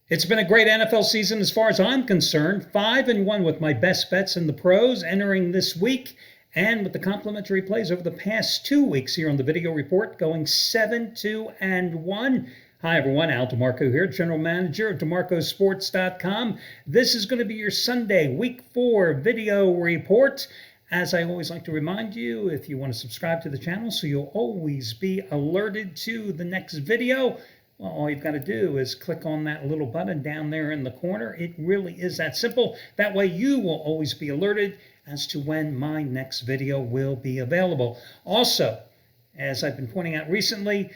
It's been a great NFL season as far as I'm concerned. 5-1 with my best bets in the pros entering this week, and with the complimentary plays over the past 2 weeks here on the video report, going 7-2-1. Hi everyone, Al DeMarco here, General Manager of DeMarcosports.com. This is going to be your Sunday Week 4 video report. As I always like to remind you, if you want to subscribe to the channel so you'll always be alerted to the next video, well, all you've got to do is click on that little button down there in the corner. It really is that simple. That way you will always be alerted as to when my next video will be available. Also, as I've been pointing out recently,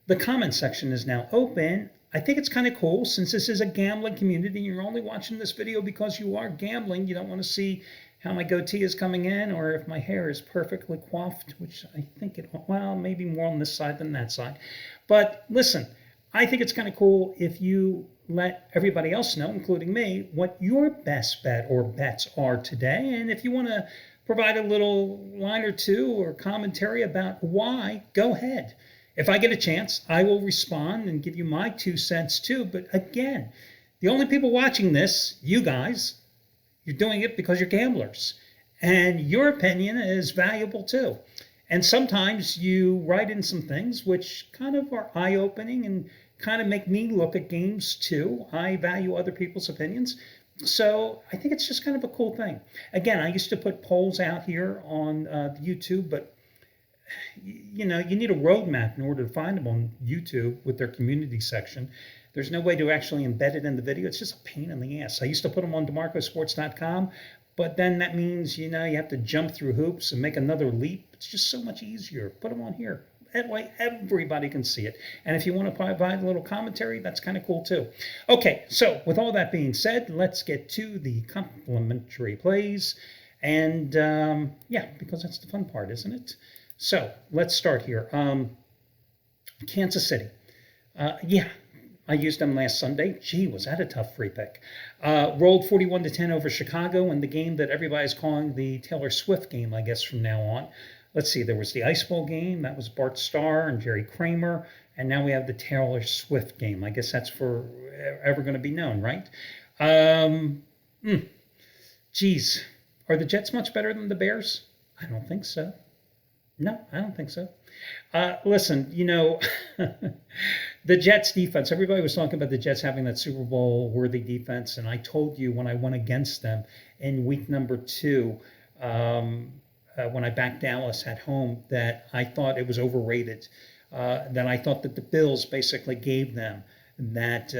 the comment section is now open. I think it's kind of cool since this is a gambling community and you're only watching this video because you are gambling. You don't want to see how my goatee is coming in or if my hair is perfectly coiffed, which I think it, well, maybe more on this side than that side. But listen, I think it's kind of cool if you let everybody else know, including me, what your best bet or bets are today. And if you want to provide a little line or two or commentary about why, go ahead. If I get a chance, I will respond and give you my 2 cents too. But again, the only people watching this, you guys, you're doing it because you're gamblers. And your opinion is valuable too. And sometimes you write in some things which kind of are eye-opening and kind of make me look at games too. I value other people's opinions. So I think it's just kind of a cool thing. Again, I used to put polls out here on YouTube, but you know, you need a roadmap in order to find them on YouTube with their community section. There's no way to actually embed it in the video. It's just a pain in the ass. I used to put them on DeMarcosports.com, but then that means, you know, you have to jump through hoops and make another leap. It's just so much easier. Put them on here. That way everybody can see it. And if you want to provide a little commentary, that's kind of cool too. Okay, so with all that being said, let's get to the complimentary plays. And yeah, because that's the fun part, isn't it? So let's start here. Kansas City. Yeah, I used them last Sunday. Gee, was that a tough free pick. Rolled 41-10 over Chicago in the game that everybody's calling the Taylor Swift game, I guess, from now on. Let's see, there was the Ice Bowl game. That was Bart Starr and Jerry Kramer. And now we have the Taylor Swift game. I guess that's forever going to be known, right? Geez, are the Jets much better than the Bears? I don't think so. No, I don't think so. Listen, you know, the Jets defense, everybody was talking about the Jets having that Super Bowl worthy defense. And I told you when I went against them in week number 2, when I backed Dallas at home, that I thought it was overrated. That I thought that the Bills basically gave them that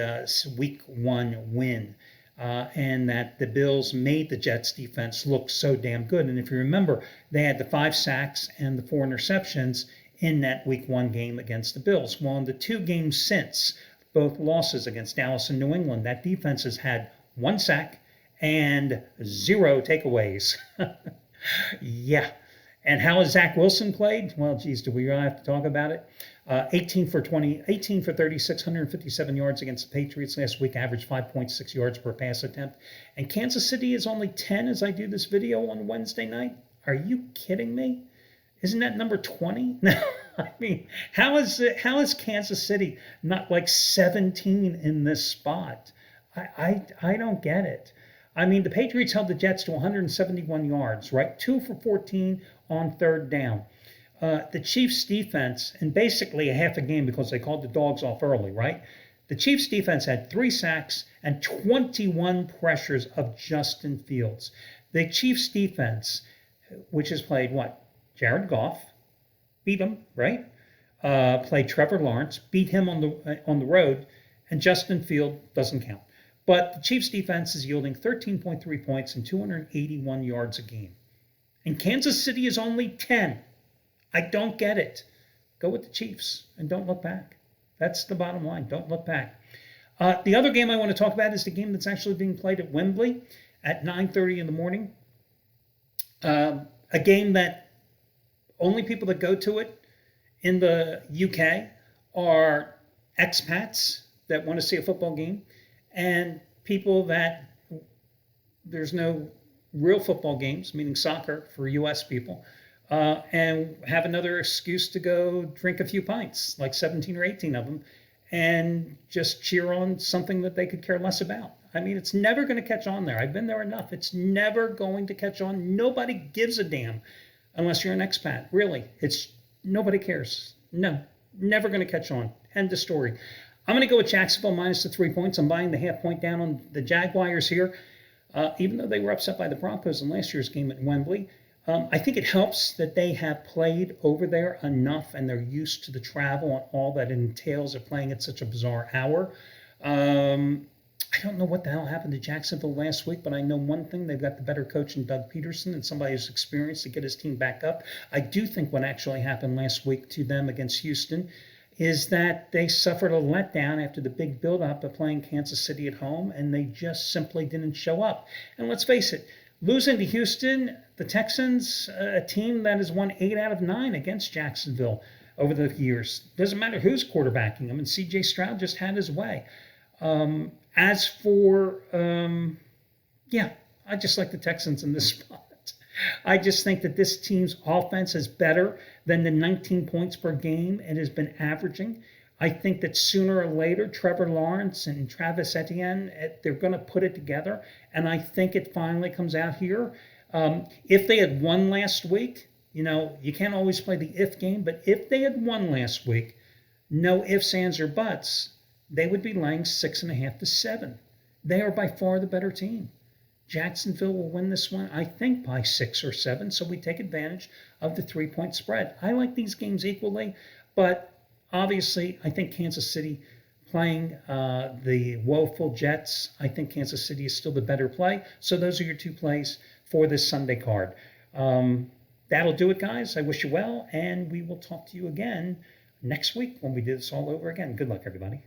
week 1 win. And that the Bills made the Jets defense look so damn good. And if you remember, they had the 5 sacks and the 4 interceptions in that week 1 game against the Bills. Well, in the 2 games since, both losses against Dallas and New England, that defense has had 1 sack and 0 takeaways. Yeah. And how has Zach Wilson played? Well, geez, do we really have to talk about it? 18 for 36, 157 yards against the Patriots last week, averaged 5.6 yards per pass attempt. And Kansas City is only 10 as I do this video on Wednesday night. Are you kidding me? Isn't that number 20? No, I mean, how is Kansas City not like 17 in this spot? I don't get it. I mean, the Patriots held the Jets to 171 yards, right? 2 for 14 on 3rd down. The Chiefs' defense, and basically a half a game because they called the dogs off early, right? The Chiefs' defense had 3 sacks and 21 pressures of Justin Fields. The Chiefs' defense, which has played what? Jared Goff, beat him, right? Played Trevor Lawrence, beat him on the road, and Justin Fields doesn't count. But the Chiefs' defense is yielding 13.3 points and 281 yards a game. And Kansas City is only 10. I don't get it. Go with the Chiefs and don't look back. That's the bottom line. Don't look back. The other game I want to talk about is the game that's actually being played at Wembley at 9:30 in the morning. A game that only people that go to it in the UK are expats that want to see a football game, and people that there's no real football games, meaning soccer for U.S. people, and have another excuse to go drink a few pints, like 17 or 18 of them, and just cheer on something that they could care less about. I mean, it's never going to catch on there. I've been there enough. It's never going to catch on. Nobody gives a damn unless you're an expat. Really, it's nobody cares. No, never going to catch on. End of story. I'm going to go with Jacksonville minus the 3 points. I'm buying the half point down on the Jaguars here, even though they were upset by the Broncos in last year's game at Wembley. I think it helps that they have played over there enough and they're used to the travel and all that it entails of playing at such a bizarre hour. I don't know what the hell happened to Jacksonville last week, but I know one thing. They've got the better coach in Doug Peterson and somebody who's experienced to get his team back up. I do think what actually happened last week to them against Houston is that they suffered a letdown after the big build-up of playing Kansas City at home, and they just simply didn't show up. And let's face it, losing to Houston, the Texans, a team that has won 8 out of 9 against Jacksonville over the years. Doesn't matter who's quarterbacking them, and C.J. Stroud just had his way. As for, I just like the Texans in this spot. I just think that this team's offense is better than the 19 points per game it has been averaging. I think that sooner or later, Trevor Lawrence and Travis Etienne, they're going to put it together. And I think it finally comes out here. If they had won last week, you can't always play the if game, but if they had won last week, no ifs, ands, or buts, they would be laying 6.5 to 7. They are by far the better team. Jacksonville will win this one, I think, by 6 or 7, so we take advantage of the 3-point spread. I like these games equally, but obviously I think Kansas City playing the woeful Jets, I think Kansas City is still the better play. So those are your 2 plays for this Sunday card. That'll do it, guys. I wish you well, and we will talk to you again next week when we do this all over again. Good luck, everybody.